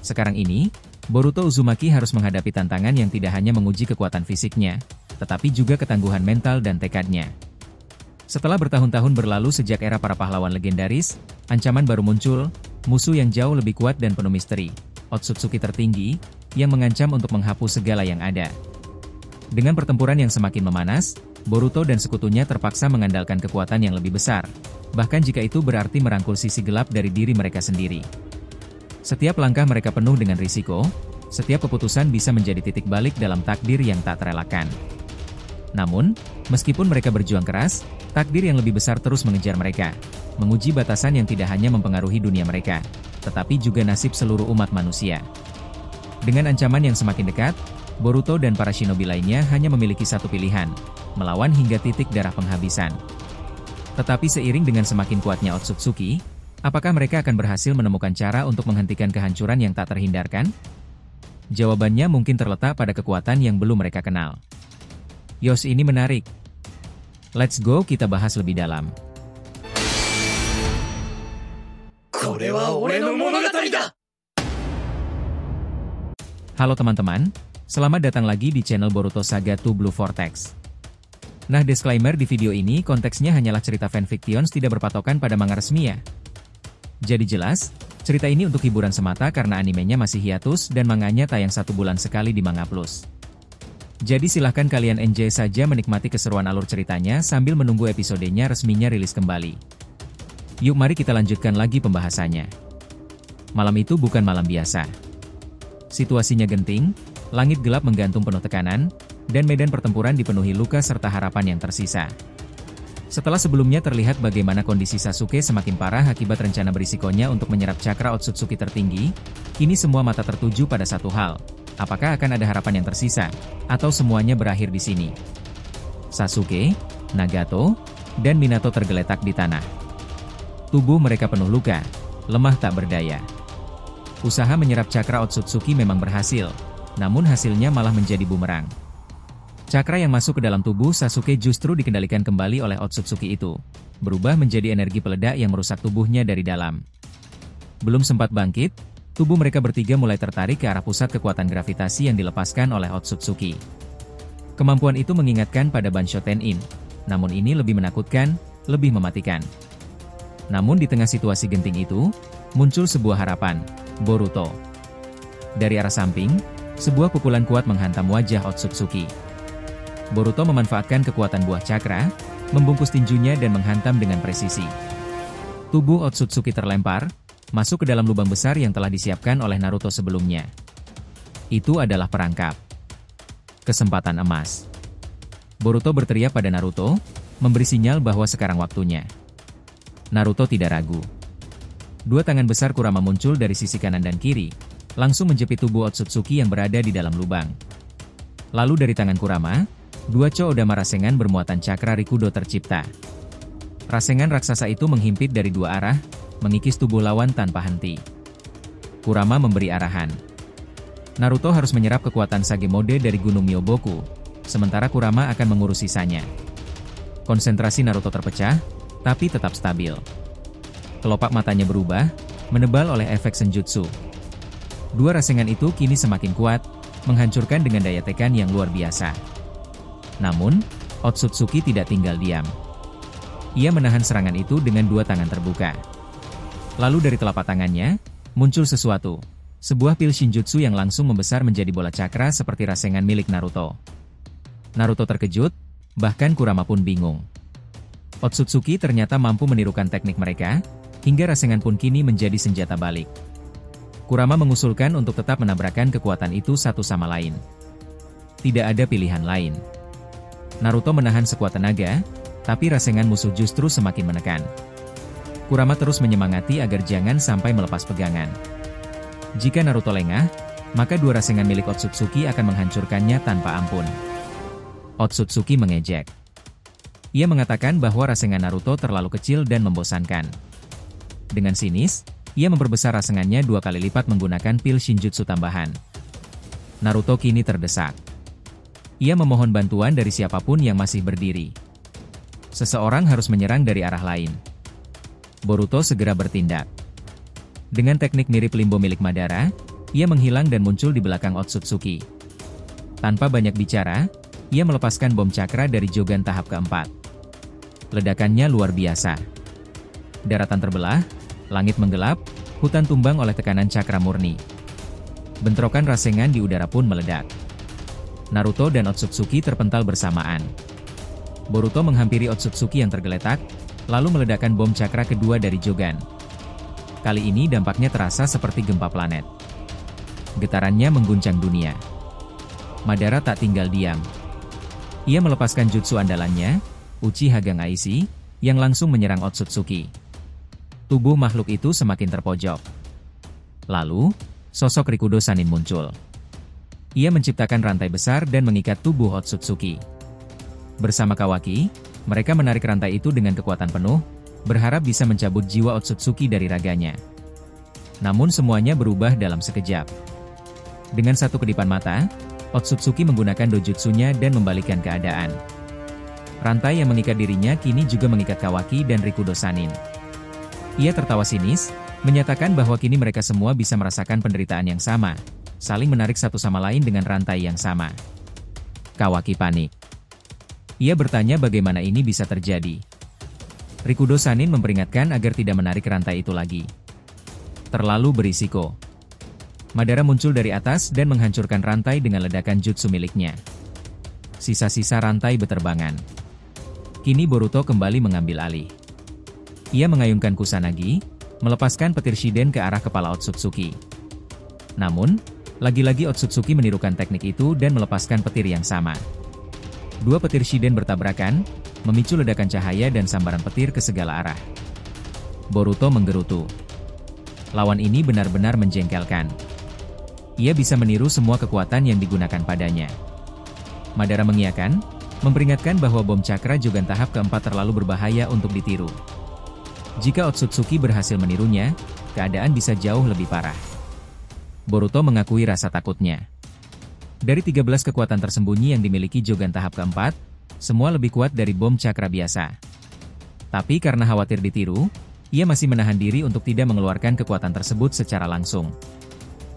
Sekarang ini, Boruto Uzumaki harus menghadapi tantangan yang tidak hanya menguji kekuatan fisiknya, tetapi juga ketangguhan mental dan tekadnya. Setelah bertahun-tahun berlalu sejak era para pahlawan legendaris, ancaman baru muncul, musuh yang jauh lebih kuat dan penuh misteri, Otsutsuki tertinggi, yang mengancam untuk menghapus segala yang ada. Dengan pertempuran yang semakin memanas, Boruto dan sekutunya terpaksa mengandalkan kekuatan yang lebih besar, bahkan jika itu berarti merangkul sisi gelap dari diri mereka sendiri. Setiap langkah mereka penuh dengan risiko, setiap keputusan bisa menjadi titik balik dalam takdir yang tak terelakkan. Namun, meskipun mereka berjuang keras, takdir yang lebih besar terus mengejar mereka, menguji batasan yang tidak hanya mempengaruhi dunia mereka, tetapi juga nasib seluruh umat manusia. Dengan ancaman yang semakin dekat, Boruto dan para shinobi lainnya hanya memiliki satu pilihan, melawan hingga titik darah penghabisan. Tetapi seiring dengan semakin kuatnya Otsutsuki, apakah mereka akan berhasil menemukan cara untuk menghentikan kehancuran yang tak terhindarkan? Jawabannya mungkin terletak pada kekuatan yang belum mereka kenal. Yos, ini menarik. Let's go, kita bahas lebih dalam. Halo teman-teman, selamat datang lagi di channel Boruto Saga to Blue Vortex. Nah, disclaimer di video ini konteksnya hanyalah cerita fanfictions, tidak berpatokan pada manga resmi ya. Jadi jelas, cerita ini untuk hiburan semata karena animenya masih hiatus dan manganya tayang 1 bulan sekali di Manga Plus. Jadi silahkan kalian enjoy saja menikmati keseruan alur ceritanya sambil menunggu episodenya resminya rilis kembali. Yuk mari kita lanjutkan lagi pembahasannya. Malam itu bukan malam biasa. Situasinya genting, langit gelap menggantung penuh tekanan, dan medan pertempuran dipenuhi luka serta harapan yang tersisa. Setelah sebelumnya terlihat bagaimana kondisi Sasuke semakin parah akibat rencana berisikonya untuk menyerap cakra Otsutsuki tertinggi, kini semua mata tertuju pada satu hal. Apakah akan ada harapan yang tersisa, atau semuanya berakhir di sini? Sasuke, Nagato, dan Minato tergeletak di tanah. Tubuh mereka penuh luka, lemah tak berdaya. Usaha menyerap cakra Otsutsuki memang berhasil, namun hasilnya malah menjadi bumerang. Cakra yang masuk ke dalam tubuh Sasuke justru dikendalikan kembali oleh Otsutsuki itu, berubah menjadi energi peledak yang merusak tubuhnya dari dalam. Belum sempat bangkit, tubuh mereka bertiga mulai tertarik ke arah pusat kekuatan gravitasi yang dilepaskan oleh Otsutsuki. Kemampuan itu mengingatkan pada Bansho Tenin, namun ini lebih menakutkan, lebih mematikan. Namun di tengah situasi genting itu, muncul sebuah harapan, Boruto. Dari arah samping, sebuah pukulan kuat menghantam wajah Otsutsuki. Boruto memanfaatkan kekuatan buah cakra, membungkus tinjunya dan menghantam dengan presisi. Tubuh Otsutsuki terlempar, masuk ke dalam lubang besar yang telah disiapkan oleh Naruto sebelumnya. Itu adalah perangkap. Kesempatan emas. Boruto berteriak pada Naruto, memberi sinyal bahwa sekarang waktunya. Naruto tidak ragu. Dua tangan besar Kurama muncul dari sisi kanan dan kiri, langsung menjepit tubuh Otsutsuki yang berada di dalam lubang. Lalu dari tangan Kurama, dua Cho-Odama Rasengan bermuatan cakra Rikudo tercipta. Rasengan raksasa itu menghimpit dari dua arah, mengikis tubuh lawan tanpa henti. Kurama memberi arahan. Naruto harus menyerap kekuatan Sage Mode dari Gunung Myoboku, sementara Kurama akan mengurus sisanya. Konsentrasi Naruto terpecah, tapi tetap stabil. Kelopak matanya berubah, menebal oleh efek senjutsu. Dua rasengan itu kini semakin kuat, menghancurkan dengan daya tekan yang luar biasa. Namun, Otsutsuki tidak tinggal diam. Ia menahan serangan itu dengan dua tangan terbuka. Lalu dari telapak tangannya, muncul sesuatu. Sebuah pil Shinjutsu yang langsung membesar menjadi bola cakra seperti rasengan milik Naruto. Naruto terkejut, bahkan Kurama pun bingung. Otsutsuki ternyata mampu menirukan teknik mereka, hingga rasengan pun kini menjadi senjata balik. Kurama mengusulkan untuk tetap menabrakkan kekuatan itu satu sama lain. Tidak ada pilihan lain. Naruto menahan sekuat tenaga, tapi rasengan musuh justru semakin menekan. Kurama terus menyemangati agar jangan sampai melepas pegangan. Jika Naruto lengah, maka dua rasengan milik Otsutsuki akan menghancurkannya tanpa ampun. Otsutsuki mengejek. Ia mengatakan bahwa rasengan Naruto terlalu kecil dan membosankan. Dengan sinis, ia memperbesar rasengannya 2 kali lipat menggunakan pil Shinjutsu tambahan. Naruto kini terdesak. Ia memohon bantuan dari siapapun yang masih berdiri. Seseorang harus menyerang dari arah lain. Boruto segera bertindak. Dengan teknik mirip limbo milik Madara, ia menghilang dan muncul di belakang Otsutsuki. Tanpa banyak bicara, ia melepaskan bom cakra dari Jogan tahap keempat. Ledakannya luar biasa. Daratan terbelah, langit menggelap, hutan tumbang oleh tekanan cakra murni. Bentrokan Rasengan di udara pun meledak. Naruto dan Otsutsuki terpental bersamaan. Boruto menghampiri Otsutsuki yang tergeletak, lalu meledakkan bom cakra kedua dari Jogan. Kali ini dampaknya terasa seperti gempa planet. Getarannya mengguncang dunia. Madara tak tinggal diam. Ia melepaskan jutsu andalannya, Uchiha Gangaishi, yang langsung menyerang Otsutsuki. Tubuh makhluk itu semakin terpojok. Lalu, sosok Rikudo Sanin muncul. Ia menciptakan rantai besar dan mengikat tubuh Otsutsuki. Bersama Kawaki, mereka menarik rantai itu dengan kekuatan penuh, berharap bisa mencabut jiwa Otsutsuki dari raganya. Namun semuanya berubah dalam sekejap. Dengan satu kedipan mata, Otsutsuki menggunakan dojutsunya dan membalikkan keadaan. Rantai yang mengikat dirinya kini juga mengikat Kawaki dan Rikudo Sanin. Ia tertawa sinis, menyatakan bahwa kini mereka semua bisa merasakan penderitaan yang sama, saling menarik satu sama lain dengan rantai yang sama. Kawaki panik. Ia bertanya bagaimana ini bisa terjadi. Rikudo Sanin memperingatkan agar tidak menarik rantai itu lagi. Terlalu berisiko. Madara muncul dari atas dan menghancurkan rantai dengan ledakan jutsu miliknya. Sisa-sisa rantai beterbangan. Kini Boruto kembali mengambil alih. Ia mengayunkan Kusanagi, melepaskan petir Shiden ke arah kepala Otsutsuki. Namun, lagi-lagi Otsutsuki menirukan teknik itu dan melepaskan petir yang sama. Dua petir Shiden bertabrakan, memicu ledakan cahaya dan sambaran petir ke segala arah. Boruto menggerutu. Lawan ini benar-benar menjengkelkan. Ia bisa meniru semua kekuatan yang digunakan padanya. Madara mengiyakan, memperingatkan bahwa bom cakra Jogan tahap keempat terlalu berbahaya untuk ditiru. Jika Otsutsuki berhasil menirunya, keadaan bisa jauh lebih parah. Boruto mengakui rasa takutnya. Dari 13 kekuatan tersembunyi yang dimiliki Jogan tahap keempat, semua lebih kuat dari bom cakra biasa. Tapi karena khawatir ditiru, ia masih menahan diri untuk tidak mengeluarkan kekuatan tersebut secara langsung.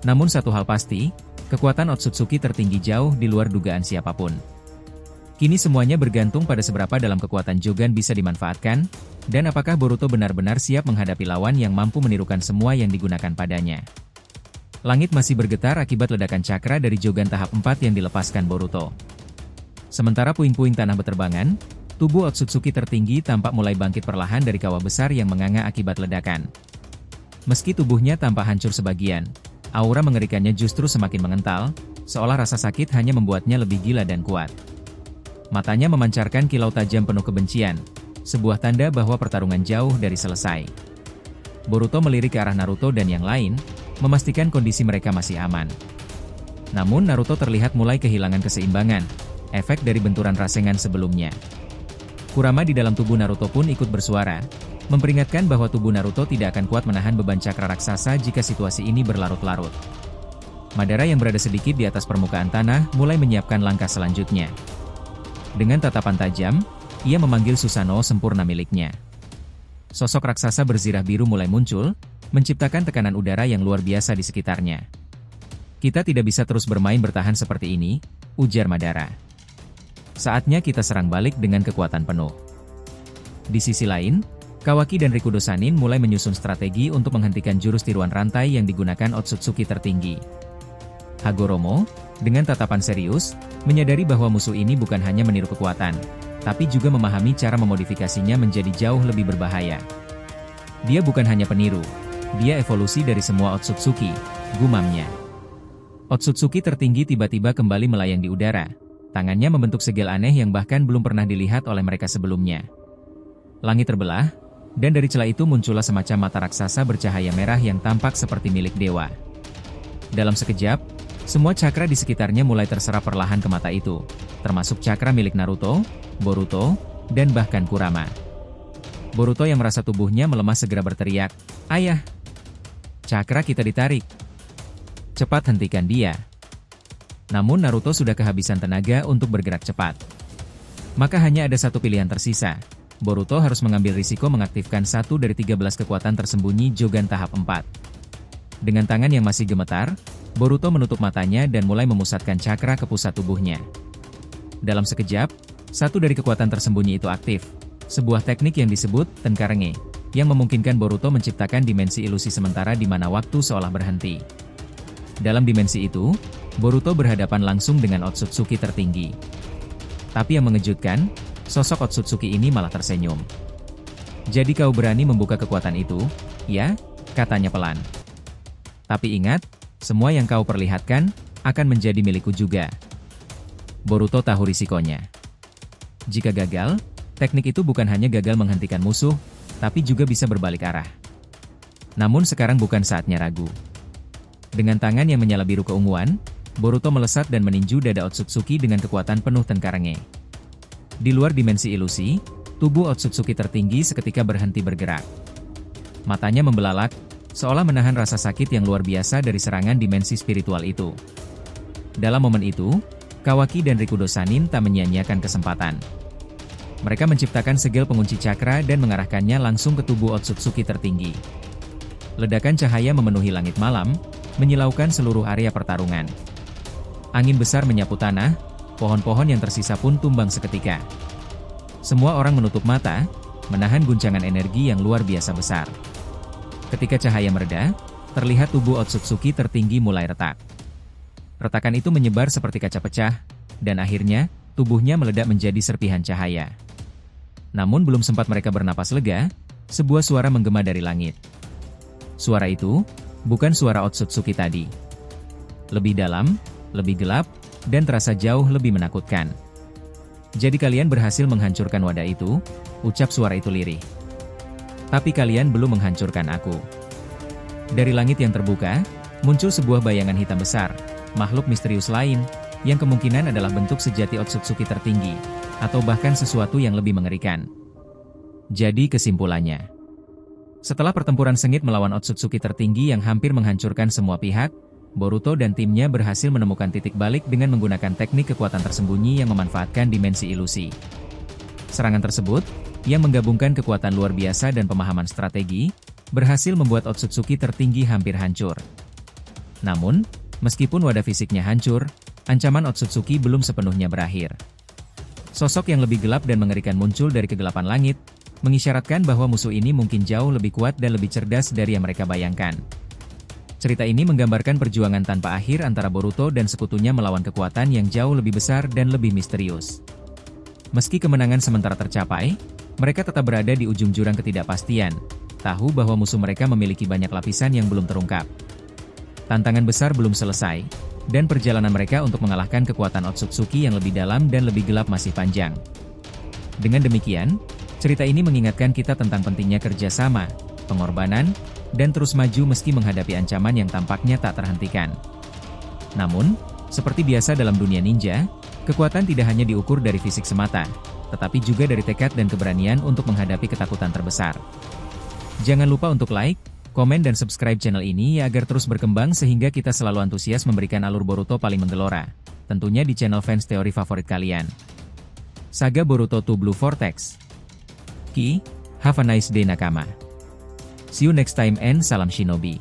Namun satu hal pasti, kekuatan Otsutsuki tertinggi jauh di luar dugaan siapapun. Kini semuanya bergantung pada seberapa dalam kekuatan Jogan bisa dimanfaatkan, dan apakah Boruto benar-benar siap menghadapi lawan yang mampu menirukan semua yang digunakan padanya. Langit masih bergetar akibat ledakan cakra dari Jogan tahap 4 yang dilepaskan Boruto. Sementara puing-puing tanah beterbangan, tubuh Otsutsuki tertinggi tampak mulai bangkit perlahan dari kawah besar yang menganga akibat ledakan. Meski tubuhnya tampak hancur sebagian, aura mengerikannya justru semakin mengental, seolah rasa sakit hanya membuatnya lebih gila dan kuat. Matanya memancarkan kilau tajam penuh kebencian, sebuah tanda bahwa pertarungan jauh dari selesai. Boruto melirik ke arah Naruto dan yang lain, memastikan kondisi mereka masih aman. Namun Naruto terlihat mulai kehilangan keseimbangan, efek dari benturan Rasengan sebelumnya. Kurama di dalam tubuh Naruto pun ikut bersuara, memperingatkan bahwa tubuh Naruto tidak akan kuat menahan beban cakra raksasa jika situasi ini berlarut-larut. Madara yang berada sedikit di atas permukaan tanah mulai menyiapkan langkah selanjutnya. Dengan tatapan tajam, ia memanggil Susanoo sempurna miliknya. Sosok raksasa berzirah biru mulai muncul, menciptakan tekanan udara yang luar biasa di sekitarnya. Kita tidak bisa terus bermain bertahan seperti ini, ujar Madara. Saatnya kita serang balik dengan kekuatan penuh. Di sisi lain, Kawaki dan Rikudo Sanin mulai menyusun strategi untuk menghentikan jurus tiruan rantai yang digunakan Otsutsuki tertinggi. Hagoromo, dengan tatapan serius, menyadari bahwa musuh ini bukan hanya meniru kekuatan, tapi juga memahami cara memodifikasinya menjadi jauh lebih berbahaya. Dia bukan hanya peniru, dia evolusi dari semua Otsutsuki, gumamnya. Otsutsuki tertinggi tiba-tiba kembali melayang di udara. Tangannya membentuk segel aneh yang bahkan belum pernah dilihat oleh mereka sebelumnya. Langit terbelah, dan dari celah itu muncullah semacam mata raksasa bercahaya merah yang tampak seperti milik dewa. Dalam sekejap, semua cakra di sekitarnya mulai terserap perlahan ke mata itu, termasuk cakra milik Naruto, Boruto, dan bahkan Kurama. Boruto yang merasa tubuhnya melemah segera berteriak, "Ayah! Cakra kita ditarik! Cepat hentikan dia!" Namun Naruto sudah kehabisan tenaga untuk bergerak cepat. Maka hanya ada satu pilihan tersisa. Boruto harus mengambil risiko mengaktifkan satu dari 13 kekuatan tersembunyi Jogan tahap 4. Dengan tangan yang masih gemetar, Boruto menutup matanya dan mulai memusatkan cakra ke pusat tubuhnya. Dalam sekejap, satu dari kekuatan tersembunyi itu aktif, sebuah teknik yang disebut Tenkarenge, yang memungkinkan Boruto menciptakan dimensi ilusi sementara di mana waktu seolah berhenti. Dalam dimensi itu, Boruto berhadapan langsung dengan Otsutsuki tertinggi. Tapi yang mengejutkan, sosok Otsutsuki ini malah tersenyum. "Jadi kau berani membuka kekuatan itu, ya?" katanya pelan. "Tapi ingat, semua yang kau perlihatkan, akan menjadi milikku juga." Boruto tahu risikonya. Jika gagal, teknik itu bukan hanya gagal menghentikan musuh, tapi juga bisa berbalik arah. Namun sekarang bukan saatnya ragu. Dengan tangan yang menyala biru keunguan, Boruto melesat dan meninju dada Otsutsuki dengan kekuatan penuh Tenkarenge. Di luar dimensi ilusi, tubuh Otsutsuki tertinggi seketika berhenti bergerak. Matanya membelalak, seolah menahan rasa sakit yang luar biasa dari serangan dimensi spiritual itu. Dalam momen itu, Kawaki dan Rikudo Sanin tak menyia-nyiakan kesempatan. Mereka menciptakan segel pengunci cakra dan mengarahkannya langsung ke tubuh Otsutsuki tertinggi. Ledakan cahaya memenuhi langit malam, menyilaukan seluruh area pertarungan. Angin besar menyapu tanah, pohon-pohon yang tersisa pun tumbang seketika. Semua orang menutup mata, menahan guncangan energi yang luar biasa besar. Ketika cahaya mereda, terlihat tubuh Otsutsuki tertinggi mulai retak. Retakan itu menyebar seperti kaca pecah, dan akhirnya, tubuhnya meledak menjadi serpihan cahaya. Namun belum sempat mereka bernapas lega, sebuah suara menggema dari langit. Suara itu, bukan suara Otsutsuki tadi. Lebih dalam, lebih gelap, dan terasa jauh lebih menakutkan. "Jadi kalian berhasil menghancurkan wadah itu?" ucap suara itu lirih. "Tapi kalian belum menghancurkan aku." Dari langit yang terbuka, muncul sebuah bayangan hitam besar, makhluk misterius lain, yang kemungkinan adalah bentuk sejati Otsutsuki tertinggi, atau bahkan sesuatu yang lebih mengerikan. Jadi kesimpulannya, setelah pertempuran sengit melawan Otsutsuki tertinggi yang hampir menghancurkan semua pihak, Boruto dan timnya berhasil menemukan titik balik dengan menggunakan teknik kekuatan tersembunyi yang memanfaatkan dimensi ilusi. Serangan tersebut, yang menggabungkan kekuatan luar biasa dan pemahaman strategi, berhasil membuat Otsutsuki tertinggi hampir hancur. Namun, meskipun wadah fisiknya hancur, ancaman Otsutsuki belum sepenuhnya berakhir. Sosok yang lebih gelap dan mengerikan muncul dari kegelapan langit, mengisyaratkan bahwa musuh ini mungkin jauh lebih kuat dan lebih cerdas dari yang mereka bayangkan. Cerita ini menggambarkan perjuangan tanpa akhir antara Boruto dan sekutunya melawan kekuatan yang jauh lebih besar dan lebih misterius. Meski kemenangan sementara tercapai, mereka tetap berada di ujung jurang ketidakpastian, tahu bahwa musuh mereka memiliki banyak lapisan yang belum terungkap. Tantangan besar belum selesai, dan perjalanan mereka untuk mengalahkan kekuatan Otsutsuki yang lebih dalam dan lebih gelap masih panjang. Dengan demikian, cerita ini mengingatkan kita tentang pentingnya kerjasama, pengorbanan, dan terus maju meski menghadapi ancaman yang tampaknya tak terhentikan. Namun, seperti biasa dalam dunia ninja, kekuatan tidak hanya diukur dari fisik semata, tetapi juga dari tekad dan keberanian untuk menghadapi ketakutan terbesar. Jangan lupa untuk like, komen dan subscribe channel ini ya agar terus berkembang sehingga kita selalu antusias memberikan alur Boruto paling menggelora, tentunya di channel fans teori favorit kalian. Saga Boruto 2 Blue Vortex. Have a nice day nakama. See you next time and salam shinobi.